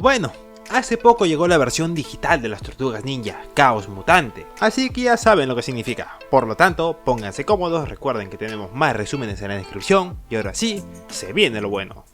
Bueno, hace poco llegó la versión digital de las Tortugas Ninja, Caos Mutante, así que ya saben lo que significa. Por lo tanto, pónganse cómodos, recuerden que tenemos más resúmenes en la descripción, y ahora sí, se viene lo bueno.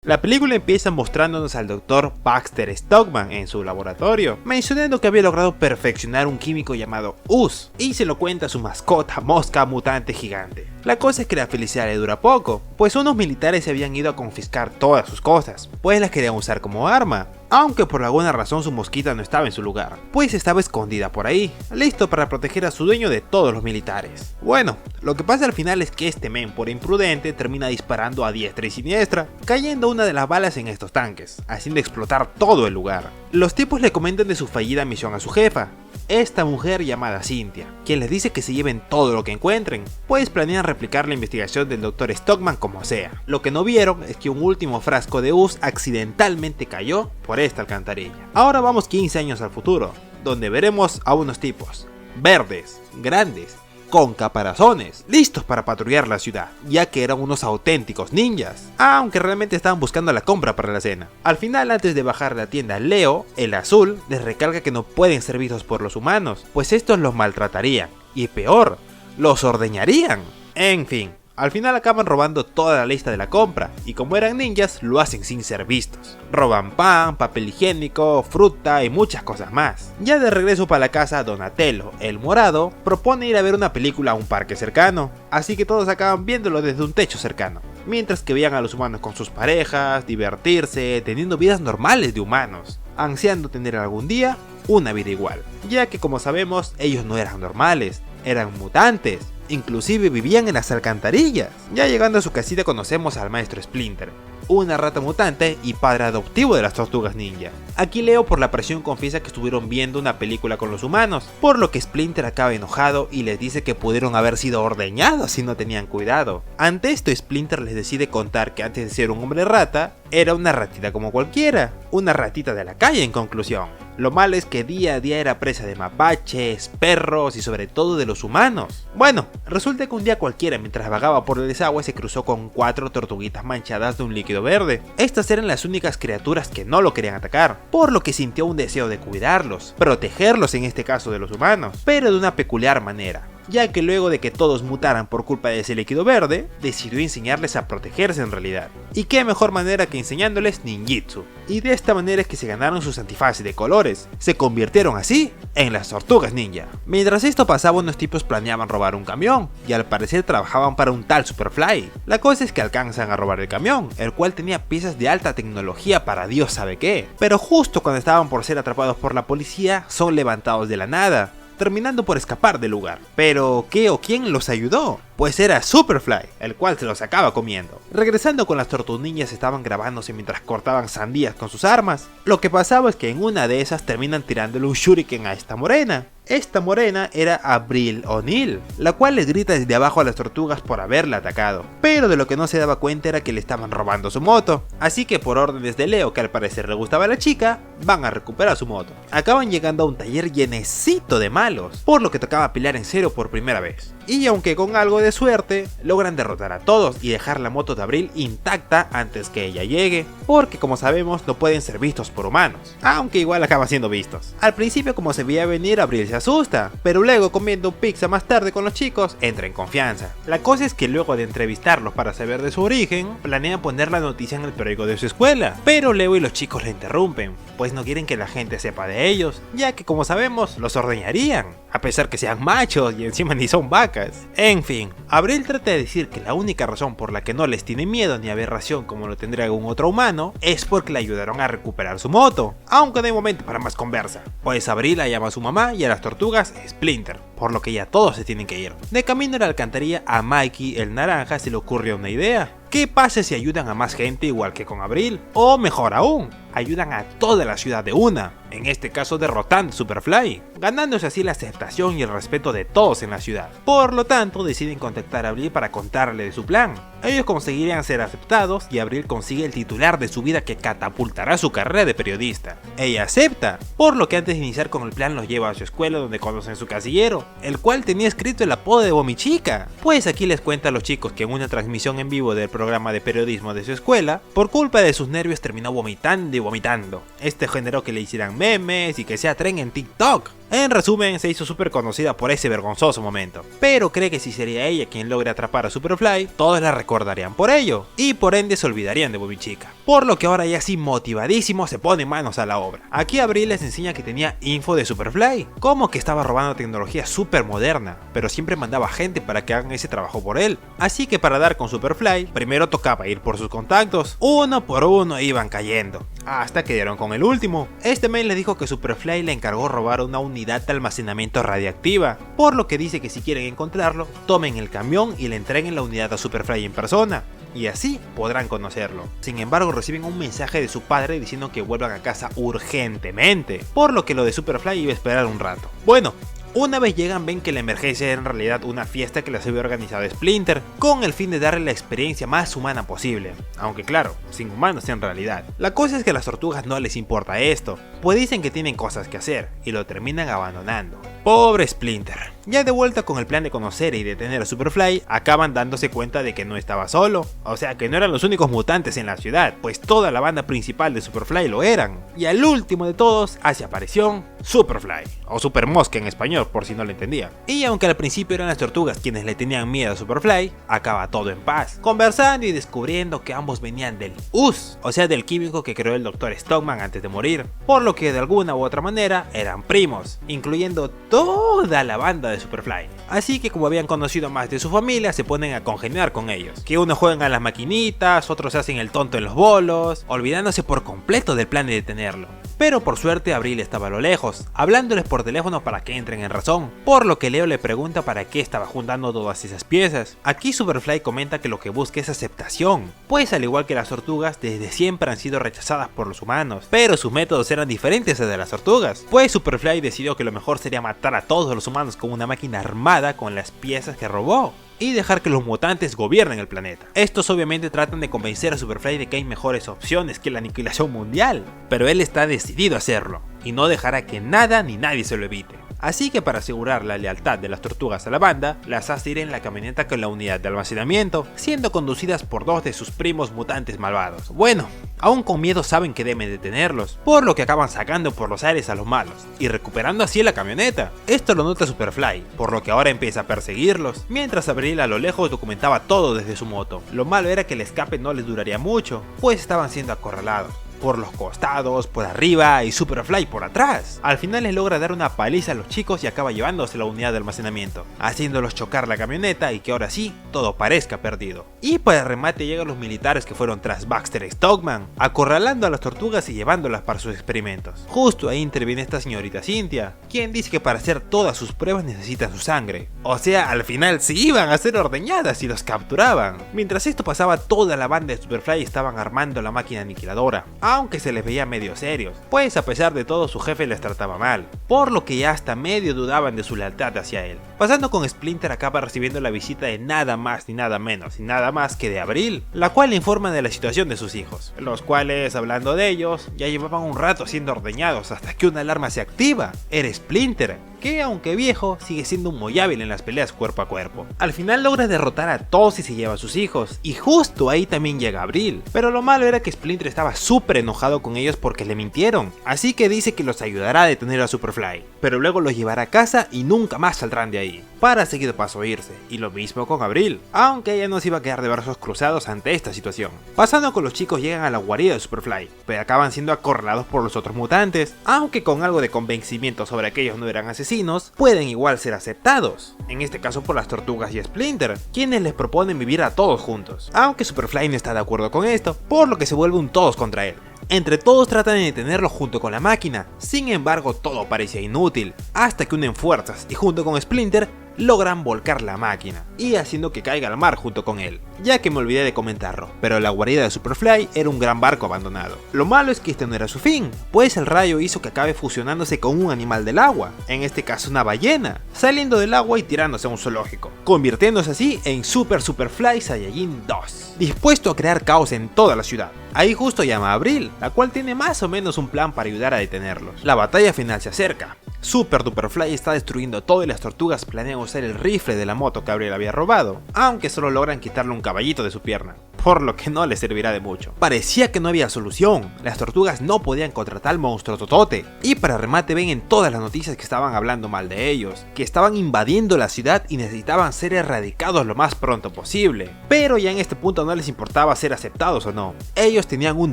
La película empieza mostrándonos al Dr. Baxter Stockman en su laboratorio, mencionando que había logrado perfeccionar un químico llamado Us, y se lo cuenta a su mascota mosca mutante gigante. La cosa es que la felicidad le dura poco, pues unos militares se habían ido a confiscar todas sus cosas, pues las querían usar como arma, aunque por alguna razón su mosquita no estaba en su lugar, pues estaba escondida por ahí, listo para proteger a su dueño de todos los militares. Bueno, lo que pasa al final es que este men por imprudente termina disparando a diestra y siniestra, cayendo una de las balas en estos tanques, haciendo explotar todo el lugar. Los tipos le comentan de su fallida misión a su jefa, esta mujer llamada Cynthia, quien les dice que se lleven todo lo que encuentren, pues planean replicar la investigación del Dr. Stockman como sea. Lo que no vieron es que un último frasco de Us accidentalmente cayó por esta alcantarilla. Ahora vamos 15 años al futuro, donde veremos a unos tipos verdes, grandes, con caparazones, listos para patrullar la ciudad, ya que eran unos auténticos ninjas, aunque realmente estaban buscando la compra para la cena. Al final, antes de bajar de la tienda, Leo, el azul, les recalca que no pueden ser vistos por los humanos, pues estos los maltratarían, y peor, los ordeñarían. En fin, al final acaban robando toda la lista de la compra, y como eran ninjas, lo hacen sin ser vistos. Roban pan, papel higiénico, fruta y muchas cosas más. Ya de regreso para la casa, Donatello, el morado, propone ir a ver una película a un parque cercano, así que todos acaban viéndolo desde un techo cercano, mientras que veían a los humanos con sus parejas, divertirse, teniendo vidas normales de humanos, ansiando tener algún día una vida igual, ya que como sabemos, ellos no eran normales, eran mutantes. Inclusive vivían en las alcantarillas. Ya llegando a su casita conocemos al maestro Splinter, una rata mutante y padre adoptivo de las Tortugas Ninja. Aquí Leo por la presión confiesa que estuvieron viendo una película con los humanos, por lo que Splinter acaba enojado y les dice que pudieron haber sido ordeñados si no tenían cuidado. Ante esto Splinter les decide contar que antes de ser un hombre rata, era una ratita como cualquiera, una ratita de la calle en conclusión. Lo malo es que día a día era presa de mapaches, perros y sobre todo de los humanos. Bueno, resulta que un día cualquiera mientras vagaba por el desagüe se cruzó con 4 tortuguitas manchadas de un líquido verde. Estas eran las únicas criaturas que no lo querían atacar, por lo que sintió un deseo de cuidarlos, protegerlos en este caso de los humanos, pero de una peculiar manera, ya que luego de que todos mutaran por culpa de ese líquido verde, decidió enseñarles a protegerse en realidad. Y qué mejor manera que enseñándoles ninjitsu. Y de esta manera es que se ganaron sus antifaces de colores, se convirtieron así en las Tortugas Ninja. Mientras esto pasaba, unos tipos planeaban robar un camión, y al parecer trabajaban para un tal Superfly. La cosa es que alcanzan a robar el camión, el cual tenía piezas de alta tecnología para Dios sabe qué. Pero justo cuando estaban por ser atrapados por la policía, son levantados de la nada, terminando por escapar del lugar. Pero ¿qué o quién los ayudó? Pues era Superfly, el cual se los acaba comiendo. Regresando con las Tortugas Ninjas, estaban grabándose mientras cortaban sandías con sus armas. Lo que pasaba es que en una de esas terminan tirándole un shuriken a esta morena. Esta morena era Abril O'Neil, la cual les grita desde abajo a las tortugas por haberla atacado, pero de lo que no se daba cuenta era que le estaban robando su moto, así que por órdenes de Leo, que al parecer le gustaba a la chica, van a recuperar su moto. Acaban llegando a un taller llenecito de malos, por lo que tocaba pelear en serio por primera vez, y aunque con algo de suerte, logran derrotar a todos y dejar la moto de Abril intacta antes que ella llegue, porque como sabemos no pueden ser vistos por humanos, aunque igual acaban siendo vistos. Al principio, como se veía venir, Abril se asusta, pero luego comiendo pizza más tarde con los chicos, entra en confianza. La cosa es que luego de entrevistarlos para saber de su origen, planean poner la noticia en el periódico de su escuela, pero Leo y los chicos le interrumpen, pues no quieren que la gente sepa de ellos, ya que como sabemos, los ordeñarían, a pesar que sean machos y encima ni son vacas. En fin, Abril trata de decir que la única razón por la que no les tiene miedo ni aberración como lo tendría algún otro humano, es porque le ayudaron a recuperar su moto, aunque no hay momento para más conversa, pues Abril la llama a su mamá y a las tortugas Splinter, por lo que ya todos se tienen que ir. De camino a la alcantarilla, a Mikey el naranja se le ocurre una idea. ¿Qué pasa si ayudan a más gente igual que con Abril? O mejor aún, ayudan a toda la ciudad de una. en este caso derrotando a Superfly, ganándose así la aceptación y el respeto de todos en la ciudad. Por lo tanto, deciden contactar a Abril para contarle de su plan. Ellos conseguirían ser aceptados y Abril consigue el titular de su vida que catapultará su carrera de periodista. Ella acepta, por lo que antes de iniciar con el plan los lleva a su escuela donde conocen a su casillero, el cual tenía escrito el apodo de Vomichica. Pues aquí les cuenta a los chicos que en una transmisión en vivo del programa de periodismo de su escuela, por culpa de sus nervios terminó vomitando y vomitando. Este generó que le hicieran memes y que sea tren en TikTok. En resumen, se hizo súper conocida por ese vergonzoso momento, pero cree que si sería ella quien logre atrapar a Superfly, todos la recordarían por ello, y por ende se olvidarían de Vomichica. Por lo que ahora ya así motivadísimo se pone manos a la obra. Aquí Abril les enseña que tenía info de Superfly, como que estaba robando tecnología súper moderna, pero siempre mandaba gente para que hagan ese trabajo por él. Así que para dar con Superfly, primero tocaba ir por sus contactos, uno por uno iban cayendo, hasta que dieron con el último. Este mail le dijo que Superfly le encargó robar una unidad de almacenamiento radiactiva, por lo que dice que si quieren encontrarlo, tomen el camión y le entreguen la unidad a Superfly en persona, y así podrán conocerlo. Sin embargo, reciben un mensaje de su padre diciendo que vuelvan a casa urgentemente, por lo que lo de Superfly iba a esperar un rato. Bueno, una vez llegan ven que la emergencia era en realidad una fiesta que les había organizado Splinter, con el fin de darle la experiencia más humana posible, aunque claro, sin humanos en realidad. La cosa es que a las tortugas no les importa esto, pues dicen que tienen cosas que hacer, y lo terminan abandonando. Pobre Splinter. Ya de vuelta con el plan de conocer y detener a Superfly, acaban dándose cuenta de que no estaba solo, o sea que no eran los únicos mutantes en la ciudad, pues toda la banda principal de Superfly lo eran. Y al último de todos hace aparición Superfly, o Super Mosca en español por si no lo entendía. Y aunque al principio eran las tortugas quienes le tenían miedo a Superfly, acaba todo en paz, conversando y descubriendo que ambos venían del US, o sea del químico que creó el Dr. Stockman antes de morir, por lo que de alguna u otra manera eran primos, incluyendo toda la banda de Superfly. Así que como habían conocido más de su familia, se ponen a congeniar con ellos, que unos juegan a las maquinitas, otros hacen el tonto en los bolos, olvidándose por completo del plan de detenerlo. Pero por suerte Abril estaba a lo lejos, hablándoles por teléfono para que entren en razón, por lo que Leo le pregunta para qué estaba juntando todas esas piezas. Aquí Superfly comenta que lo que busca es aceptación, pues al igual que las tortugas, desde siempre han sido rechazadas por los humanos, pero sus métodos eran diferentes a de las tortugas, pues Superfly decidió que lo mejor sería matar a todos los humanos con una máquina armada con las piezas que robó, y dejar que los mutantes gobiernen el planeta. Estos obviamente tratan de convencer a Superfly de que hay mejores opciones que la aniquilación mundial, pero él está decidido a hacerlo, y no dejará que nada ni nadie se lo evite. Así que para asegurar la lealtad de las tortugas a la banda, las hace ir en la camioneta con la unidad de almacenamiento, siendo conducidas por dos de sus primos mutantes malvados. Bueno, aún con miedo saben que deben detenerlos, por lo que acaban sacando por los aires a los malos, y recuperando así la camioneta. Esto lo nota Superfly, por lo que ahora empieza a perseguirlos, mientras Abril a lo lejos documentaba todo desde su moto. Lo malo era que el escape no les duraría mucho, pues estaban siendo acorralados por los costados, por arriba y Superfly por atrás. Al final les logra dar una paliza a los chicos y acaba llevándose la unidad de almacenamiento, haciéndolos chocar la camioneta y que ahora sí, todo parezca perdido. Y para remate llegan los militares que fueron tras Baxter Stockman, acorralando a las tortugas y llevándolas para sus experimentos. Justo ahí interviene esta señorita Cynthia, quien dice que para hacer todas sus pruebas necesitan su sangre. O sea, al final sí iban a ser ordeñadas y los capturaban. Mientras esto pasaba, toda la banda de Superfly estaban armando la máquina aniquiladora, aunque se les veía medio serios, pues a pesar de todo su jefe les trataba mal, por lo que ya hasta medio dudaban de su lealtad hacia él. Pasando con Splinter, acaba recibiendo la visita de nada más ni nada menos y nada más que de Abril, la cual le informa de la situación de sus hijos, los cuales, hablando de ellos, ya llevaban un rato siendo ordeñados hasta que una alarma se activa. Era Splinter, que aunque viejo, sigue siendo muy hábil en las peleas cuerpo a cuerpo. Al final logra derrotar a todos y se lleva a sus hijos, y justo ahí también llega Abril, pero lo malo era que Splinter estaba súper enojado con ellos porque le mintieron, así que dice que los ayudará a detener a Superfly, pero luego los llevará a casa y nunca más saldrán de ahí, para seguir paso irse, y lo mismo con Abril, aunque ella no se iba a quedar de brazos cruzados ante esta situación. Pasando con los chicos, llegan a la guarida de Superfly, pero acaban siendo acorralados por los otros mutantes, aunque con algo de convencimiento sobre que ellos no eran asesinos, pueden igual ser aceptados, en este caso por las tortugas y Splinter, quienes les proponen vivir a todos juntos, aunque Superfly no está de acuerdo con esto, por lo que se vuelve un todos contra él. Entre todos tratan de detenerlo junto con la máquina, sin embargo todo parecía inútil, hasta que unen fuerzas y junto con Splinter logran volcar la máquina y haciendo que caiga al mar junto con él, ya que me olvidé de comentarlo, pero la guarida de Superfly era un gran barco abandonado. Lo malo es que este no era su fin, pues el rayo hizo que acabe fusionándose con un animal del agua, en este caso una ballena, saliendo del agua y tirándose a un zoológico, convirtiéndose así en Superfly Saiyajin 2, dispuesto a crear caos en toda la ciudad. Ahí justo llama a Abril, la cual tiene más o menos un plan para ayudar a detenerlos. La batalla final se acerca. Superfly está destruyendo todo y las tortugas planean usar el rifle de la moto que Abril había robado, aunque solo logran quitarle un caballito de su pierna, por lo que no le servirá de mucho. Parecía que no había solución, las tortugas no podían contra tal monstruo totote, y para remate ven en todas las noticias que estaban hablando mal de ellos, que estaban invadiendo la ciudad y necesitaban ser erradicados lo más pronto posible. Pero ya en este punto no les importaba ser aceptados o no, ellos tenían un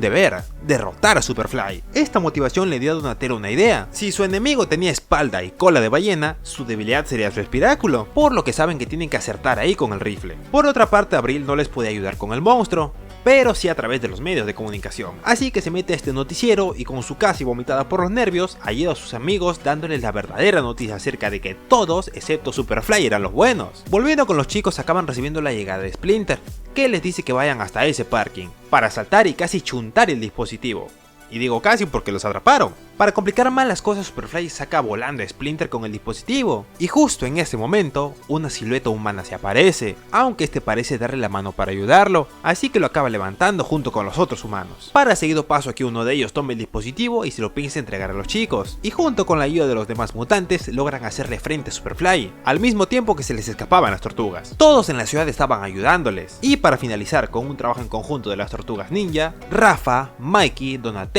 deber: derrotar a Superfly. Esta motivación le dio a Donatello una idea: si su enemigo tenía espalda y cola de ballena, su debilidad sería su espiráculo, por lo que saben que tienen que acertar ahí con el rifle. Por otra parte, Abril no les podía ayudar con el monstruo, pero sí a través de los medios de comunicación, así que se mete a este noticiero y con su casi vomitada por los nervios, ayuda a sus amigos dándoles la verdadera noticia acerca de que todos, excepto Superfly, eran los buenos. Volviendo con los chicos, acaban recibiendo la llegada de Splinter, que les dice que vayan hasta ese parking, para saltar y casi chuntar el dispositivo. Y digo casi porque los atraparon. Para complicar más las cosas, Superfly saca volando a Splinter con el dispositivo, y justo en ese momento, una silueta humana se aparece, aunque este parece darle la mano para ayudarlo, así que lo acaba levantando junto con los otros humanos. Para seguido paso a que uno de ellos tome el dispositivo y se lo piensa entregar a los chicos, y junto con la ayuda de los demás mutantes logran hacerle frente a Superfly, al mismo tiempo que se les escapaban las tortugas. Todos en la ciudad estaban ayudándoles, y para finalizar con un trabajo en conjunto de las tortugas ninja, Rafa, Mikey, Donatello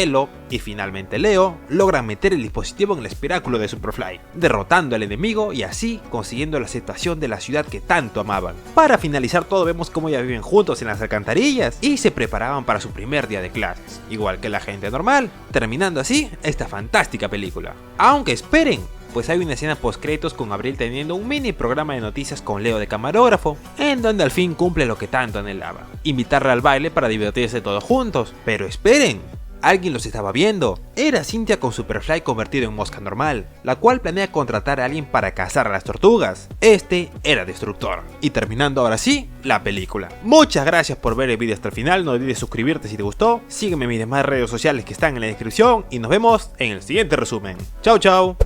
y finalmente Leo logran meter el dispositivo en el espiráculo de Superfly, derrotando al enemigo y así consiguiendo la aceptación de la ciudad que tanto amaban. Para finalizar todo, vemos cómo ya viven juntos en las alcantarillas y se preparaban para su primer día de clases, igual que la gente normal, terminando así esta fantástica película. Aunque esperen, pues hay una escena post créditos con Abril teniendo un mini programa de noticias con Leo de camarógrafo, en donde al fin cumple lo que tanto anhelaba: invitarla al baile para divertirse todos juntos. Pero esperen, alguien los estaba viendo. Era Cynthia con Superfly convertido en mosca normal, la cual planea contratar a alguien para cazar a las tortugas. Este era Destructor. Y terminando ahora sí, la película. Muchas gracias por ver el video hasta el final, no olvides suscribirte si te gustó, sígueme en mis demás redes sociales que están en la descripción y nos vemos en el siguiente resumen. Chau chau.